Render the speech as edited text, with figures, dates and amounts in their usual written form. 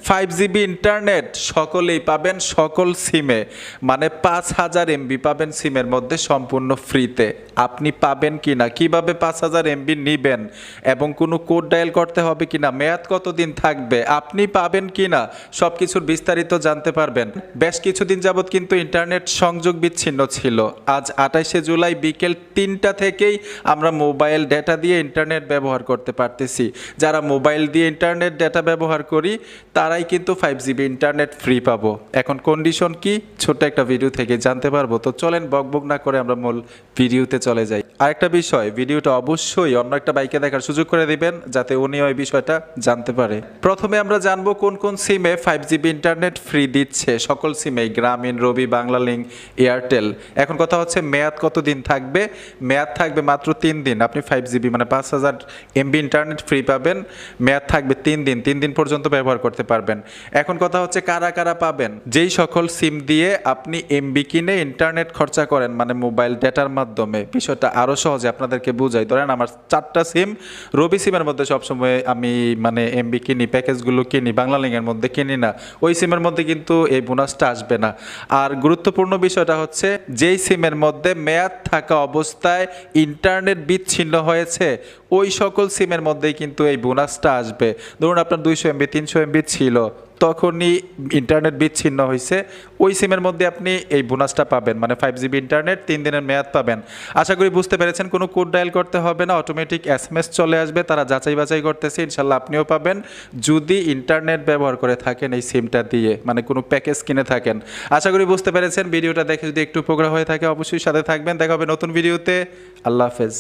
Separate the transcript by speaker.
Speaker 1: 5 GB internet সকলেই পাবেন সকল সিমে, মানে 5000 MB পাবেন সিমের মধ্যে সম্পূর্ণ ফ্রিতে। আপনি পাবেন কিনা, কিভাবে 5000 MB নিবেন এবং কোনো কোড ডায়াল করতে হবে কিনা, মেয়াদ কতদিন থাকবে, আপনি পাবেন কিনা, সব কিছুর বিস্তারিত জানতে পারবেন। বেশ কিছুদিন যাবৎ কিন্তু ইন্টারনেট সংযোগ বিচ্ছিন্ন ছিল। আজ 28শে জুলাই বিকেল 3টা থেকেই আমরা মোবাইল ডেটা দিয়ে ইন্টারনেট ব্যবহার করতে পারতেছি। যারা মোবাইল দিয়ে ইন্টারনেট ডেটা ব্যবহার করি তারাই কিন্তু 5 জিবি ইন্টারনেট ফ্রি পাবো। এখন কন্ডিশন কি, ছোট্ট একটা ভিডিও থেকে জানতে পারবো। তো চলেন বকবক না করে আমরা মূল ভিডিওতে চলে যাই। আরেকটা বিষয়, ভিডিওটা অবশ্যই অন্য একটা বাইকে দেখার সুযোগ করে দিবেন যাতে উনিও এই বিষয়টা জানতে পারে। প্রথমে আমরা জানবো কোন কোন সিমে 5 জিবি ইন্টারনেট ফ্রি দিচ্ছে। সকল সিমে, গ্রামীণ, রবি, বাংলালিংক, এয়ারটেল। এখন কথা হচ্ছে মেয়াদ কতদিন থাকবে। মেয়াদ থাকবে মাত্র 3 দিন। আপনি 5 জিবি মানে 5000 MB ইন্টারনেট ফ্রি পাবেন। মেয়াদ থাকবে 3 দিন, 3 দিন পর্যন্ত ব্যবহার করতে পারবেন। এখন কথা হচ্ছে কারা কারা পাবেন। যেই সকল সিম দিয়ে আপনি এমবি কিনে ইন্টারনেট খরচা করেন, মানে মোবাইল ডেটার মাধ্যমে, বিষয়টা আরও সহজে আপনাদেরকে বুঝাই। ধরেন আমার 4টা সিম, রবি সিমের মধ্যে সবসময় আমি মানে এমবি কিনি, প্যাকেজগুলো কিনি, বাংলালিংকের মধ্যে কিনি না। ওই সিমের মধ্যে কিন্তু এই বোনাসটা আসবে না। আর গুরুত্বপূর্ণ বিষয়টা হচ্ছে যেই সিমের মধ্যে মেয়াদ থাকা অবস্থায় ইন্টারনেট বিচ্ছিন্ন হয়েছে ওই সকল সিমের মধ্যেই কিন্তু এই বোনাসটা আসবে। ধরুন আপনার 200 MB 300 MB ছিল, তখনই ইন্টারনেট বিচ্ছিন্ন হয়েছে, ওই সিমের মধ্যে আপনি এই বোনাসটা পাবেন, মানে 5 জিবি ইন্টারনেট 3 দিনের মেয়াদ পাবেন। আশা করি বুঝতে পেরেছেন। কোনো কোড ডায়াল করতে হবে না, অটোমেটিক SMS চলে আসবে। তারা যাচাই বাছাই করতেছে, ইনশাল্লাহ আপনিও পাবেন যদি ইন্টারনেট ব্যবহার করে থাকেন এই সিমটা দিয়ে, মানে কোনো প্যাকেজ কিনে থাকেন। আশা করি বুঝতে পেরেছেন। ভিডিওটা দেখে যদি একটু উপকার হয়ে থাকে অবশ্যই সাথে থাকবেন। দেখা হবে নতুন ভিডিওতে। আল্লাহ হাফেজ।